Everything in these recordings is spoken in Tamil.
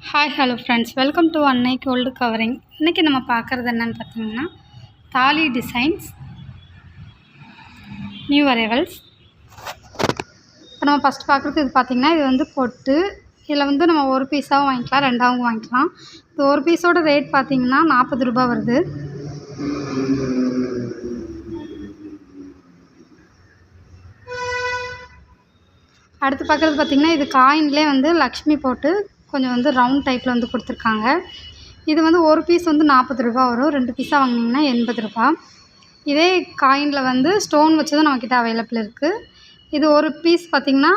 Hi hello friends, welcome to அன்னை கோல்டு கவரிங். இன்றைக்கி நம்ம பார்க்குறது என்னென்னு பார்த்தீங்கன்னா தாலி டிசைன்ஸ், நியூ அரைவல்ஸ். இப்போ நம்ம ஃபஸ்ட் பார்க்குறது இது பார்த்திங்கன்னா இது வந்து பொட்டு. இதில் வந்து நம்ம ஒரு பீஸாகவும் வாங்கிக்கலாம், ரெண்டாகவும் வாங்கிக்கலாம். இது ஒரு பீஸோட ரேட் பார்த்திங்கன்னா 40 ரூபா வருது. அடுத்து பார்க்குறது பார்த்திங்கன்னா இது காயின்லேயே வந்து லக்ஷ்மி போட்டு கொஞ்சம் வந்து ரவுண்ட் டைப்பில் வந்து கொடுத்துருக்காங்க. இது வந்து ஒரு பீஸ் வந்து 40 ரூபா வரும். 2 பீஸாக வாங்கினீங்கன்னா 80 ரூபா. இதே காயினில் வந்து ஸ்டோன் வச்சதும் நம்மக்கிட்ட அவைலபிள் இருக்குது. இது ஒரு பீஸ் பார்த்திங்கன்னா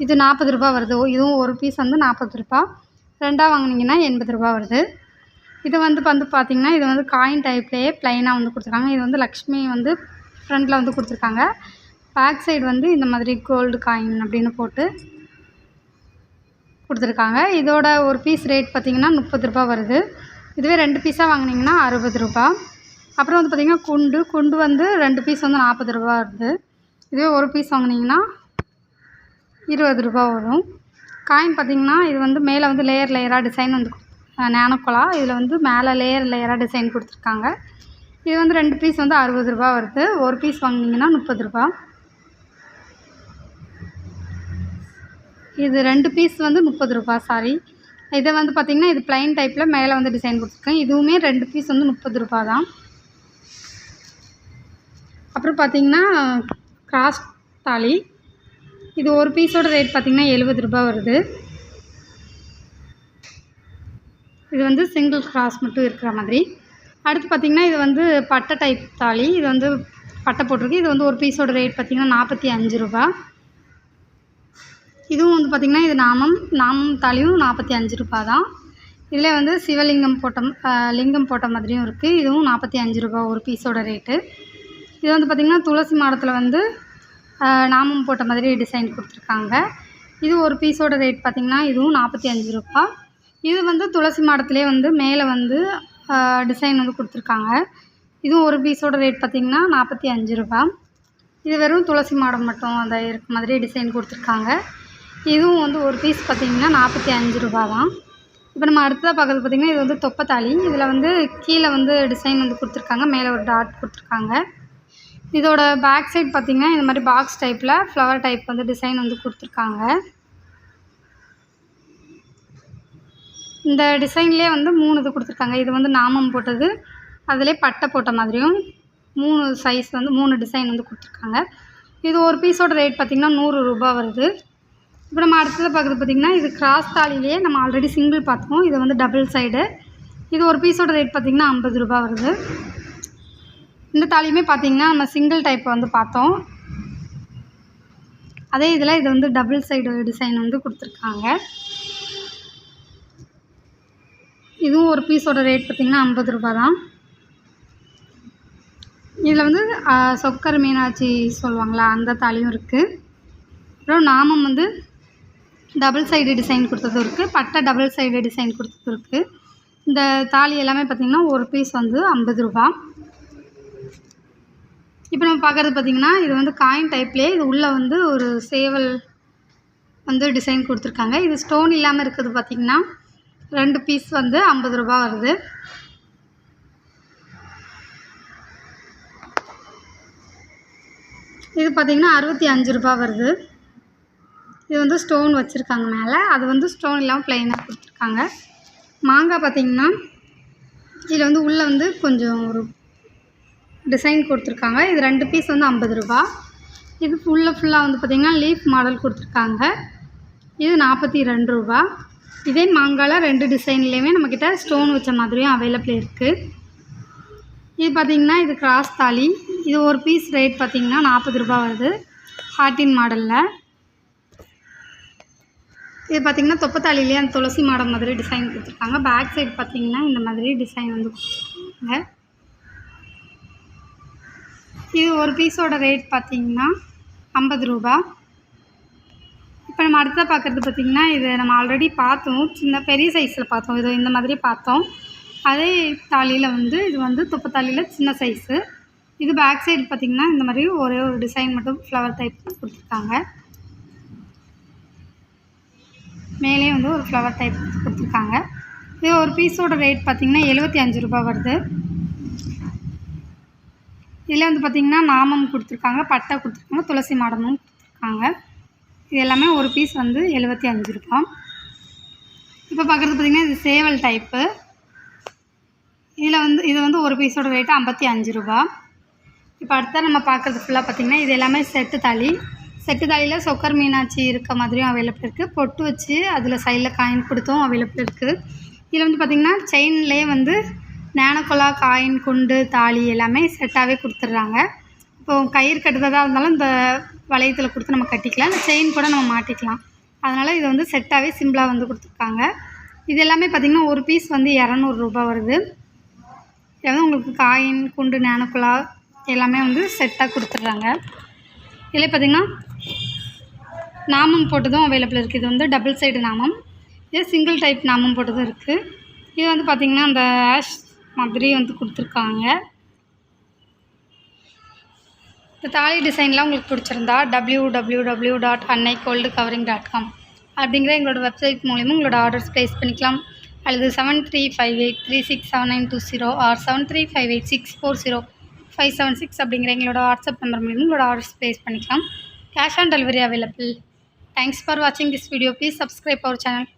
இது 40 ரூபா வருது. இதுவும் ஒரு பீஸ் வந்து 40 ரூபா. ரெண்டாக வாங்கினீங்கன்னா 80 ரூபா வருது. இது வந்து பார்த்திங்கன்னா இது வந்து காயின் டைப்லேயே ப்ளைனாக வந்து கொடுத்துருக்காங்க. இது வந்து லக்ஷ்மி வந்து ஃப்ரண்டில் வந்து கொடுத்துருக்காங்க. பேக் சைடு வந்து இந்த மாதிரி கோல்டு காயின் அப்படின்னு போட்டு கொடுத்துருக்காங்க. இதோட ஒரு பீஸ் ரேட் பார்த்திங்கன்னா 30 ரூபா வருது. இதுவே 2 பீஸாக வாங்கினீங்கன்னா 60 ரூபா. அப்புறம் வந்து பார்த்திங்கன்னா குண்டு வந்து 2 பீஸ் வந்து 40 ரூபா வருது. இதுவே ஒரு பீஸ் வாங்கினீங்கன்னா 20 ரூபா வரும். காயின் பார்த்திங்கன்னா இது வந்து மேலே வந்து லேயராக டிசைன் வந்து ஞானக்கொலா. இதில் வந்து மேலே லேயராக டிசைன் கொடுத்துருக்காங்க. இது வந்து 2 பீஸ் வந்து 60 ரூபா வருது. ஒரு பீஸ் வாங்கினீங்கன்னா 30 ரூபா. இது 2 பீஸ் வந்து 30 ரூபா. சாரி, இதை வந்து பார்த்திங்கன்னா இது ப்ளைன் டைப்பில் மேலே வந்து டிசைன் கொடுத்துருக்கேன். இதுவுமே 2 பீஸ் வந்து 30 ரூபா தான். அப்புறம் பார்த்திங்கன்னா கிராஸ் தாலி. இது ஒரு பீஸோட ரேட் பார்த்திங்கன்னா 70 ரூபா வருது. இது வந்து சிங்கிள் கிராஸ் மட்டும் இருக்கிற மாதிரி. அடுத்து பார்த்திங்கன்னா இது வந்து பட்டை டைப் தாலி. இது வந்து பட்டை போட்டிருக்கு. இது வந்து ஒரு பீஸோட ரேட் பார்த்திங்கன்னா 45 ரூபா. இதுவும் வந்து பார்த்திங்கன்னா இது நாமம் தாலியும் 45 ரூபா தான். இதில் வந்து சிவலிங்கம் லிங்கம் போட்ட மாதிரியும் இருக்குது. இதுவும் 45 ரூபா ஒரு பீஸோட ரேட்டு. இது வந்து பார்த்திங்கன்னா துளசி மாடத்தில் வந்து நாமம் போட்ட மாதிரி டிசைன் கொடுத்துருக்காங்க. இது ஒரு பீஸோட ரேட் பார்த்திங்கன்னா இதுவும் 45 ரூபா. இது வந்து துளசி மாடத்துலேயே வந்து மேலே வந்து டிசைன் வந்து கொடுத்துருக்காங்க. இதுவும் ஒரு பீஸோட ரேட் பார்த்திங்கன்னா 45 ரூபா. இது வெறும் துளசி மாடம் மட்டும் அந்த இருக்க மாதிரி டிசைன் கொடுத்துருக்காங்க. இதுவும் வந்து ஒரு பீஸ் பார்த்திங்கன்னா 45 ரூபா தான். இப்போ நம்ம அடுத்ததாக பார்க்குறது பார்த்திங்கன்னா இது வந்து தொப்பத்தாலி. இதில் வந்து கீழே வந்து டிசைன் வந்து கொடுத்துருக்காங்க, மேலே ஒரு டாட் கொடுத்துருக்காங்க. இதோட பேக் சைட் பார்த்திங்கன்னா இந்த மாதிரி பாக்ஸ் டைப்பில் ஃப்ளவர் டைப் வந்து டிசைன் வந்து கொடுத்துருக்காங்க. இந்த டிசைன்லேயே வந்து 3 இது கொடுத்துருக்காங்க. இது வந்து நாமம் போட்டது, அதிலே பட்டை போட்ட மாதிரியும் 3 சைஸ் வந்து 3 டிசைன் வந்து கொடுத்துருக்காங்க. இது ஒரு பீஸோட ரேட் பார்த்திங்கன்னா 100 ரூபா வருது. இப்போ நம்ம அடுத்தது பார்க்குறது பார்த்திங்கன்னா இது கிராஸ் தாலிலேயே நம்ம ஆல்ரெடி சிங்கிள் பார்த்தோம். இது வந்து டபுள் சைடு. இது ஒரு பீஸோட ரேட் பார்த்திங்கன்னா 50 ரூபா வருது. இந்த தாலியுமே பார்த்திங்கன்னா நம்ம சிங்கிள் டைப் வந்து பார்த்தோம். அதே இதில் இது வந்து டபுள் சைடு டிசைன் வந்து கொடுத்துருக்காங்க. இதுவும் ஒரு பீஸோட ரேட் பார்த்திங்கன்னா 50 ரூபா தான். இதில் வந்து சொக்கர் மீனாட்சி சொல்லுவாங்களா அந்த தாலியும் இருக்குது. அப்புறம் நாமம் வந்து டபுள் சைடு டிசைன் கொடுத்ததும் இருக்குது, பட்டை டபுள் சைடு டிசைன் கொடுத்ததும் இருக்குது. இந்த தாலி எல்லாமே பார்த்திங்கன்னா ஒரு பீஸ் வந்து 50 ரூபா. இப்போ நம்ம பார்க்குறது பார்த்திங்கன்னா இது வந்து காயின் டைப்லேயே இது உள்ளே வந்து ஒரு சேவல் வந்து டிசைன் கொடுத்துருக்காங்க. இது ஸ்டோன் இல்லாமல் இருக்குது பார்த்திங்கன்னா 2 பீஸ் வந்து 50 ரூபா வருது. இது பார்த்திங்கன்னா 65 ரூபா வருது. இது வந்து ஸ்டோன் வச்சுருக்காங்க மேலே, அது வந்து ஸ்டோன் இல்லாமல் ப்ளைனாக கொடுத்துருக்காங்க. மாங்காய் பார்த்திங்கன்னா இதில் வந்து உள்ளே வந்து கொஞ்சம் ஒரு டிசைன் கொடுத்துருக்காங்க. இது 2 பீஸ் வந்து 50 ரூபா. இது ஃபுல்லாக வந்து பார்த்திங்கன்னா லீஃப் மாடல் கொடுத்துருக்காங்க. இது 42 ரூபா. இதே மாங்காயில் 2 டிசைன்லேயுமே நம்மக்கிட்ட ஸ்டோன் வச்ச மாதிரியும் அவைலபிள் இருக்குது. இது பார்த்திங்கன்னா இது கிராஸ் தாலி. இது ஒரு பீஸ் ரேட் பார்த்திங்கன்னா 40 ரூபா வருது, ஹார்டின் மாடலில். இது பார்த்திங்கன்னா தொப்பத்தாலிலேயே அந்த துளசி மாடம் மாதிரி டிசைன் கொடுத்துருக்காங்க. பேக் சைடு பார்த்திங்கன்னா இந்த மாதிரி டிசைன் வந்து கொடுத்துருக்காங்க. இது ஒரு பீஸோட ரேட் பார்த்திங்கன்னா 50 ரூபா. இப்போ நம்ம அடுத்த பார்க்குறது பார்த்திங்கன்னா இது நம்ம ஆல்ரெடி பார்த்தோம், பெரிய சைஸில் பார்த்தோம். இது இந்த மாதிரி பார்த்தோம். அதே தாலியில் வந்து இது வந்து தொப்பத்தாலியில் சின்ன சைஸு. இது பேக் சைடு பார்த்திங்கன்னா இந்த மாதிரி ஒரே ஒரு டிசைன் மட்டும் ஃப்ளவர் டைப் கொடுத்துருக்காங்க. மேலே வந்து ஒரு ஃப்ளவர் டைப் கொடுத்துருக்காங்க. இது ஒரு பீஸோட ரேட் பார்த்திங்கன்னா 75 ரூபா வருது. இதில் வந்து பார்த்திங்கன்னா நாமம் கொடுத்துருக்காங்க, பட்டை கொடுத்துருக்காங்க, துளசி மாடமும் கொடுத்துருக்காங்க. இது எல்லாமே ஒரு பீஸ் வந்து 75 ரூபா. இப்போ பார்க்குறது பார்த்திங்கன்னா இது சேவல் டைப்பு. இது வந்து ஒரு பீஸோட ரேட்டு 55 ரூபா. இப்போ அடுத்த நம்ம பார்க்குறது ஃபுல்லாக பார்த்திங்கன்னா இது எல்லாமே செட்டு தாலி. செட்டு தாலியில் சொக்கர் மீனாட்சி இருக்க மாதிரியும் அவைலபிள் இருக்குது. பொட்டு வச்சு அதில் சைடில் காயின் கொடுத்தும் அவைலபிள் இருக்குது. இதில் வந்து பார்த்திங்கன்னா செயின்லேயே வந்து ஞானக்கொலா, காயின், குண்டு, தாலி எல்லாமே செட்டாகவே கொடுத்துட்றாங்க. இப்போது கயிறு கட்டுறதா இருந்தாலும் இந்த வளையத்தில் கொடுத்து நம்ம கட்டிக்கலாம், இல்லை செயின் கூட நம்ம மாட்டிக்கலாம். அதனால் இது வந்து செட்டாகவே சிம்பிளாக வந்து கொடுத்துருக்காங்க. இது எல்லாமே பார்த்திங்கன்னா ஒரு பீஸ் வந்து 200 ரூபா வருது. இது வந்து உங்களுக்கு காயின், குண்டு, ஞானக்கொலா எல்லாமே வந்து செட்டாக கொடுத்துட்றாங்க. இதில் பார்த்திங்கன்னா நாமம் போட்டதும் அவைலபிள் இருக்குது. இது வந்து டபுள் சைடு நாமம், இது சிங்கிள் டைப் நாமம் போட்டதும் இருக்குது. இது வந்து பார்த்திங்கன்னா அந்த ஆஷ் மாதிரி வந்து கொடுத்துருக்காங்க. இந்த தாலி டிசைன்லாம் உங்களுக்கு பிடிச்சிருந்தா www.annaigoldcovering.com அப்படிங்கிற எங்களோட வெப்சைட் மூலிமா உங்களோட ஆர்டர்ஸ் ப்ளேஸ் பண்ணிக்கலாம். அல்லது 7358367920 ஆர் 7358640576 அப்படிங்கிற எங்களோட வாட்ஸ்அப் நம்பர் மூலிமா உங்களோட ஆர்டர்ஸ் ப்ளேஸ் பண்ணிக்கலாம். Cash on delivery available. Thanks for வாட்சிங் this video. Please subscribe our channel.